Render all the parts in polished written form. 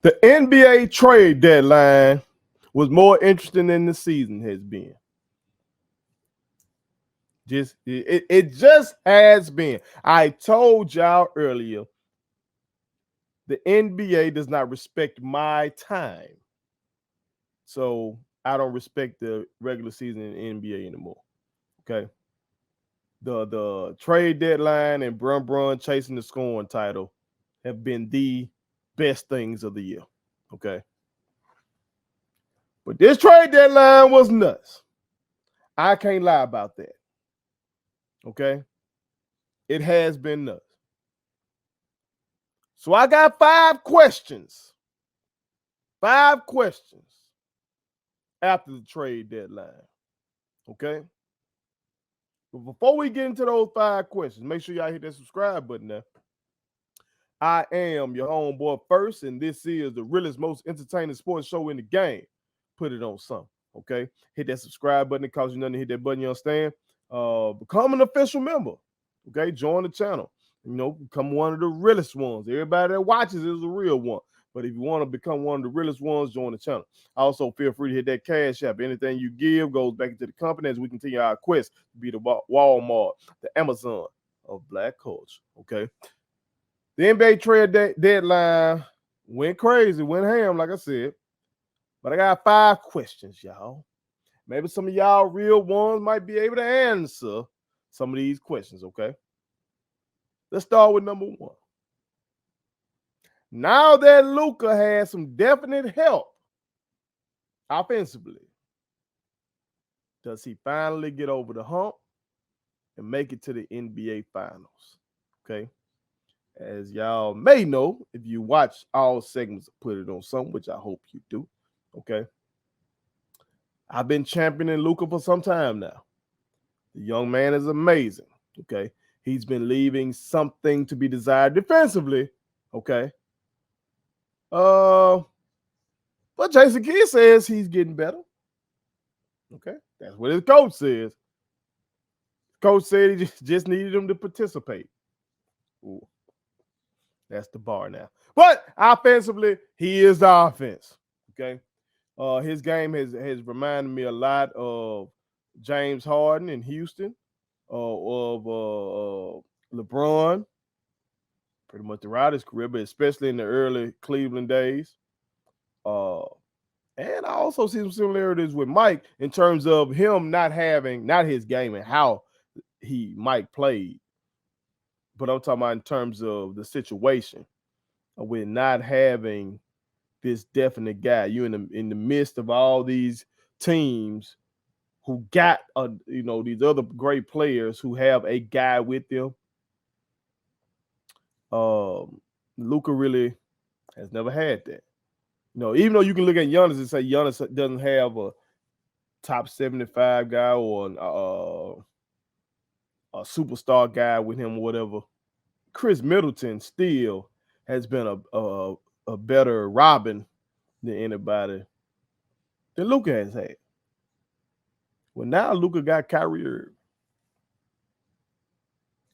The NBA trade deadline was more interesting than the season has been. It just has been. I told y'all earlier, the NBA does not respect my time. So I don't respect the regular season in the NBA anymore. Okay. The trade deadline and Brun chasing the scoring title have been the best things of the year. Okay. But this trade deadline was nuts. I can't lie about that. Okay. It has been nuts. So I got 5 questions. 5 questions after the trade deadline. Okay. But before we get into those 5 questions, make sure y'all hit that subscribe button there. I am your homeboy First, and this is the realest, most entertaining sports show in the game. Put it on something, okay? Hit that subscribe button. It costs you nothing to hit that button, you understand? Become an official member, okay? Join the channel. You know, become one of the realest ones. Everybody that watches is a real one. But if you want to become one of the realest ones, join the channel. Also, feel free to hit that Cashapp. Anything you give goes back into the company as we continue our quest to be the Walmart, the Amazon of Black culture, okay? The NBA trade deadline went crazy, went ham, like I said. But I got 5 questions, y'all. Maybe some of y'all real ones might be able to answer some of these questions, okay? Let's start with number 1. Now that Luka has some definite help offensively, does he finally get over the hump and make it to the NBA Finals? Okay. As y'all may know, if you watch all segments of Put It On Something, which I hope you do, okay? I've been championing Luka for some time now. The young man is amazing, okay? He's been leaving something to be desired defensively, okay? But Jason Kidd says he's getting better, okay? That's what his coach says. Coach said he just needed him to participate. Ooh. That's the bar now. But offensively, he is the offense. Okay. His game has reminded me a lot of James Harden in Houston, of LeBron, pretty much throughout his career, but especially in the early Cleveland days. And I also see some similarities with Mike in terms of him not his game and how Mike played, but I'm talking about in terms of the situation with not having this definite guy. You in the midst of all these teams who got these other great players who have a guy with them. Luka really has never had that. Even though you can look at Giannis and say Giannis doesn't have a top 75 guy or a superstar guy with him or whatever, Chris Middleton still has been a better Robin than anybody that Luka has had. Well, now Luka got Kyrie Irving.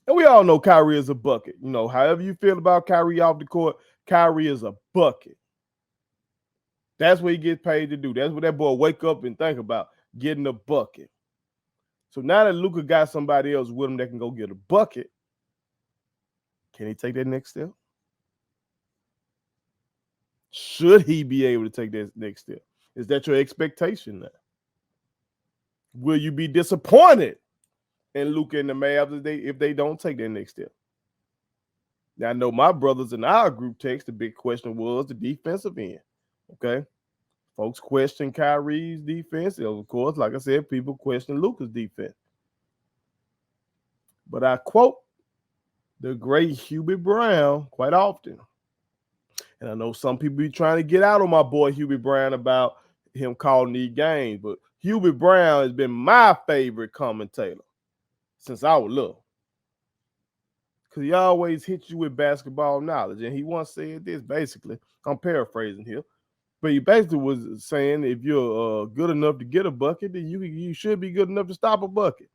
And we all know Kyrie is a bucket. However you feel about Kyrie off the court, Kyrie is a bucket. That's what he gets paid to do. That's what that boy wake up and think about, getting a bucket. So now that Luka got somebody else with him that can go get a bucket, can he take that next step? Should he be able to take that next step? Is that your expectation now? Will you be disappointed in Luka and the Mavs if they don't take that next step? Now, I know my brothers in our group text, the big question was the defensive end. Okay. Folks question Kyrie's defense. Of course, like I said, people question Luka's defense. But I quote the great Hubie Brown quite often. And I know some people be trying to get out on my boy Hubie Brown about him calling these games, but Hubie Brown has been my favorite commentator since I was little. Because he always hits you with basketball knowledge. And he once said this, basically, I'm paraphrasing here, but he basically was saying if you're good enough to get a bucket, then you should be good enough to stop a bucket.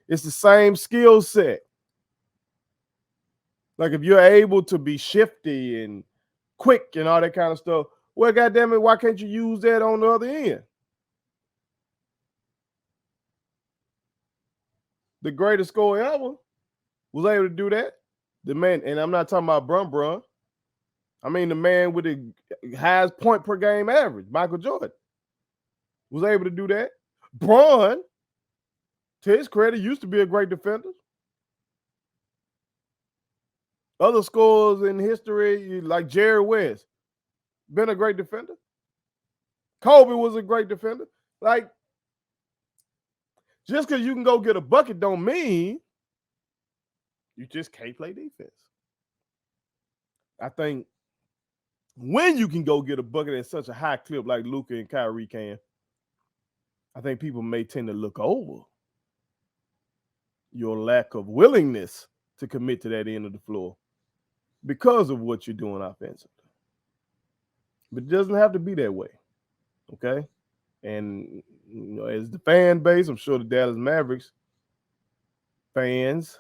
It's the same skill set. Like if you're able to be shifty and quick and all that kind of stuff, Well, goddamn it, why can't you use that on the other end? The greatest scorer ever was able to do that. The man, and I'm not talking about Brun. I mean the man with the highest point per game average, Michael Jordan, was able to do that. Bron, to his credit, used to be a great defender. Other scorers in history, like Jerry West, been a great defender. Kobe was a great defender. Like, just because you can go get a bucket don't mean you just can't play defense. I think when you can go get a bucket at such a high clip like Luka and Kyrie can, I think people may tend to look over your lack of willingness to commit to that end of the floor because of what you're doing offensively. But it doesn't have to be that way, okay? And as the fan base, I'm sure the Dallas Mavericks fans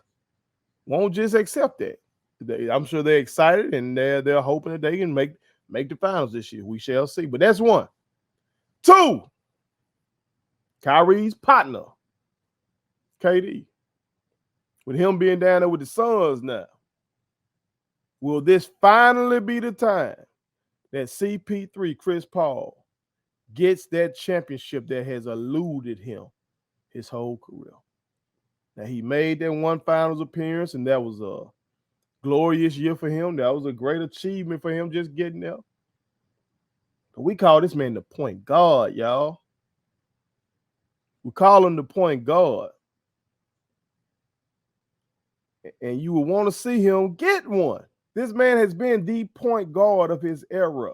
won't just accept that. I'm sure they're excited and they're hoping that they can make the finals this year. We shall see. But that's one. Two, Kyrie's partner, KD. With him being down there with the Suns now, will this finally be the time that CP3, Chris Paul, gets that championship that has eluded him his whole career? Now, he made that one finals appearance, and that was a glorious year for him. That was a great achievement for him just getting there. But we call this man the point guard, y'all. We call him the point guard. And you would want to see him get one. This man has been the point guard of his era.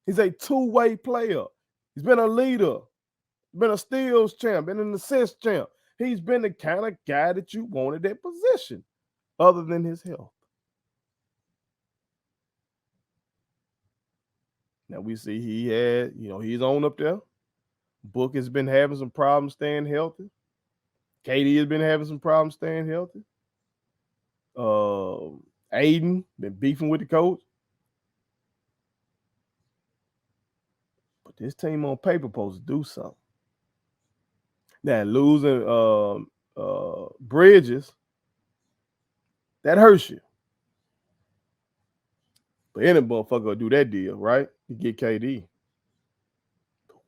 He's a two-way player. He's been a leader, been a steals champ, been an assist champ. He's been the kind of guy that you wanted that position, other than his health. Now we see he had, he's on up there. Book has been having some problems staying healthy. KD has been having some problems staying healthy. Aiden been beefing with the coach. But this team on paper supposed to do something. Now losing Bridges, that hurts you. But any motherfucker will do that deal, right? To get KD.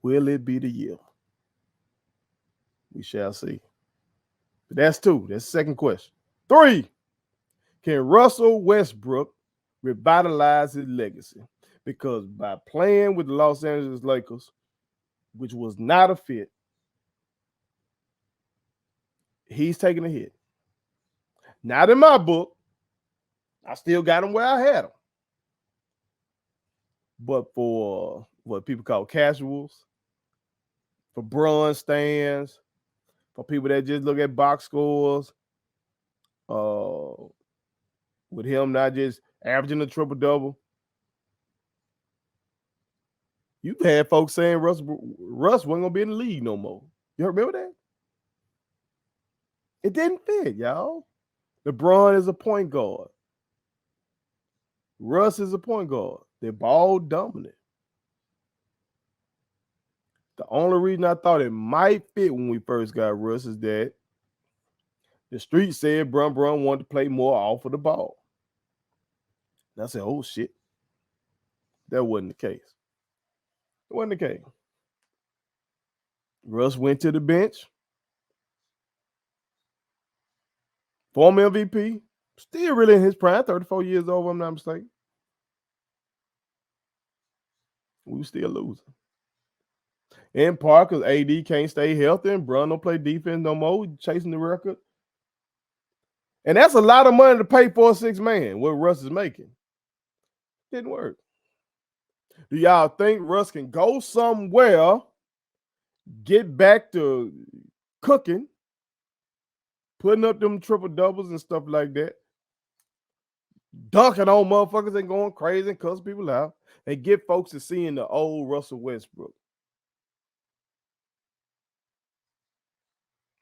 Will it be the year? We shall see. But that's two. That's the second question. Three, can Russell Westbrook revitalize his legacy? Because by playing with the Los Angeles Lakers, which was not a fit, he's taking a hit. Not in my book. I still got him where I had him. But for what people call casuals, for bronze stands, for people that just look at box scores, with him not just averaging a triple-double, you've had folks saying Russ wasn't going to be in the league no more. You remember that? It didn't fit, y'all. LeBron is a point guard. Russ is a point guard. They're ball dominant. The only reason I thought it might fit when we first got Russ is that the street said Bron wanted to play more off of the ball. And I said, oh, shit. That wasn't the case. It wasn't the case. Russ went to the bench. Former MVP. Still really in his prime. 34 years old, if I'm not mistaken. We were still losing. In part because AD can't stay healthy and Bron don't play defense no more. He's chasing the record. And that's a lot of money to pay for a six-man, what Russ is making. Didn't work. Do y'all think Russ can go somewhere, get back to cooking, putting up them triple-doubles and stuff like that, dunking on motherfuckers and going crazy and cuss people out, and get folks to seeing the old Russell Westbrook?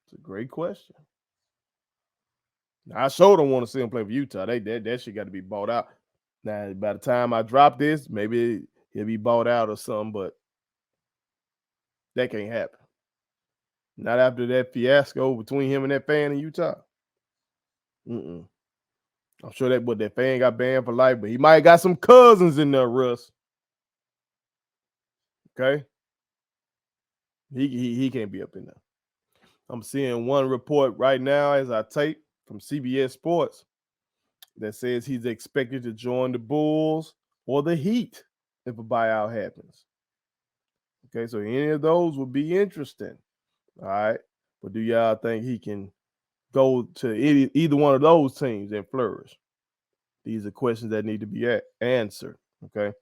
It's a great question. Now, I sure don't want to see him play for Utah. That shit got to be bought out. Now, by the time I drop this, maybe he'll be bought out or something, but that can't happen. Not after that fiasco between him and that fan in Utah. I'm sure that fan got banned for life, but he might have got some cousins in there, Russ. Okay? He can't be up in there. I'm seeing one report right now as I tape from CBS Sports that says he's expected to join the Bulls or the Heat if a buyout happens. Okay, so any of those would be interesting. All right. But do y'all think he can go to either one of those teams and flourish? These are questions that need to be answered. Okay.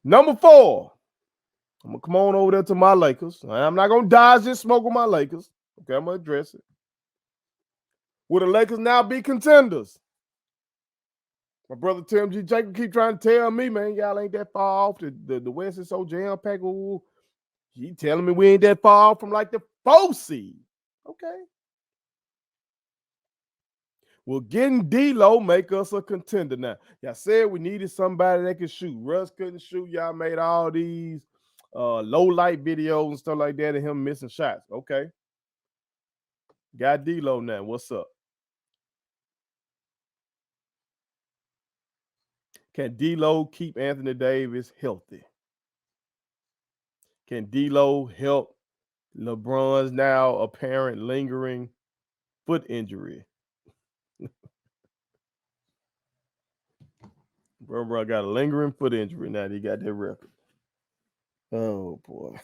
Number 4. I'm going to come on over there to my Lakers. I'm not going to dodge this smoke with my Lakers. Okay, I'm going to address it. Will the Lakers now be contenders? My brother Tim G. Jacob keep trying to tell me, man, y'all ain't that far off. The West is so jam-packed. He telling me we ain't that far off from like the 4th seed. Okay. Will getting D-Lo make us a contender now? Y'all said we needed somebody that could shoot. Russ couldn't shoot. Y'all made all these low-light videos and stuff like that of him missing shots. Okay. Got D-Lo now. What's up? Can D-Lo keep Anthony Davis healthy? Can D-Lo help LeBron's now apparent lingering foot injury? Bro got a lingering foot injury now that he got that record. Oh, boy.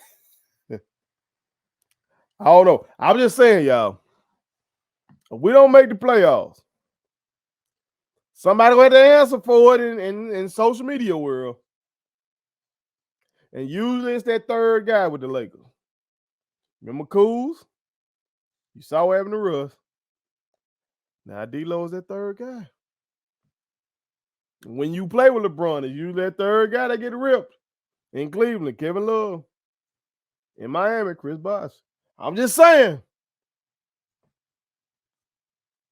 I don't know. I'm just saying, y'all, if we don't make the playoffs, somebody will have to answer for it in social media world. And usually it's that third guy with the Lakers. Remember Kuz? You saw what happened to Russ. Now D-Lo is that third guy. When you play with LeBron, it's usually that third guy that get ripped. In Cleveland, Kevin Love. In Miami, Chris Bosh. I'm just saying.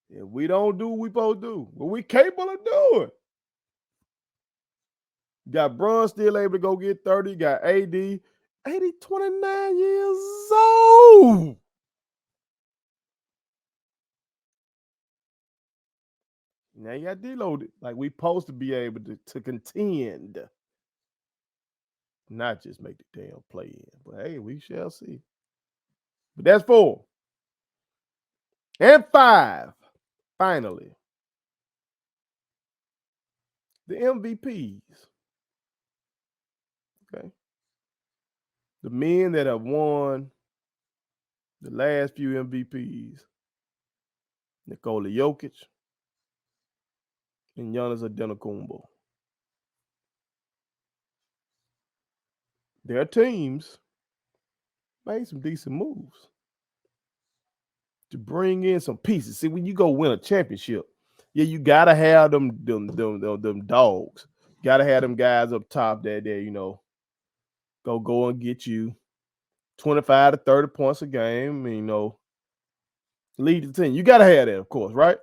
If we don't do what we supposed to do, what we capable of doing. Got Bron still able to go get 30. Got AD. AD 29 years old. Now you got D-Lo. Like we supposed to be able to contend. Not just make the damn play in. But hey, we shall see. But that's 4. And 5. Finally. The MVPs. Okay. The men that have won the last few MVPs. Nikola Jokic and Giannis Antetokounmpo. Their teams made some decent moves to bring in some pieces. See, when you go win a championship, yeah, you gotta have them dogs. Gotta have them guys up top that go and get you 25 to 30 points a game, and, lead the team. You gotta have that, of course, right?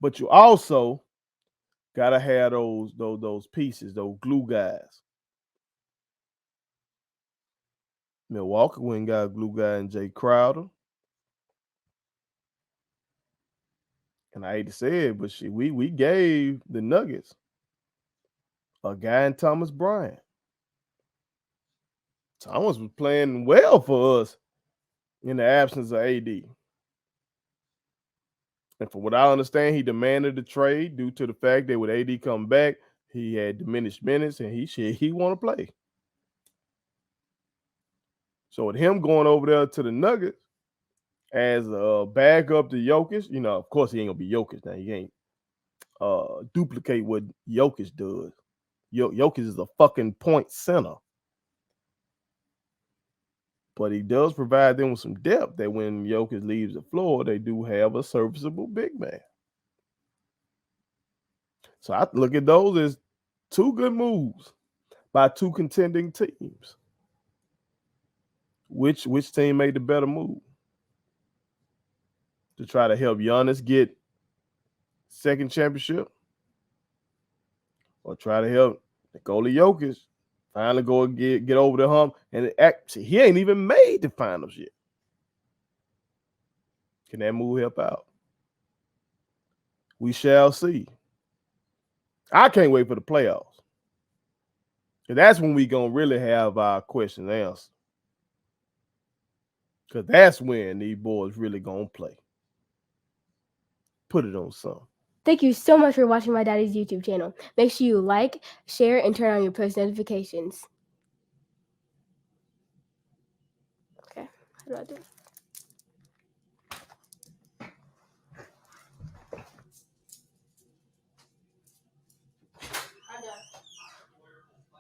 But you also gotta have those pieces, those glue guys. Milwaukee went and got a glue guy in Jay Crowder. And I hate to say it, but we gave the Nuggets a guy in Thomas Bryant. Thomas was playing well for us in the absence of AD. And from what I understand, he demanded the trade due to the fact that with AD come back, he had diminished minutes and he want to play. So with him going over there to the Nuggets as a backup to Jokic, of course he ain't gonna be Jokic now. He ain't duplicate what Jokic does. Jokic is a fucking point center. But he does provide them with some depth that when Jokic leaves the floor, they do have a serviceable big man. So I look at those as 2 good moves by 2 contending teams. Which team made the better move? To try to help Giannis get 2nd championship? Or try to help Nikola Jokic Finally go and get over the hump. And he ain't even made the finals yet. Can that move help out? We shall see. I can't wait for the playoffs. Because that's when we going to really have our question answered. Because that's when these boys really going to play. Put it on some. Thank you so much for watching my daddy's YouTube channel. Make sure you like, share, and turn on your post notifications. Okay, how do I do it?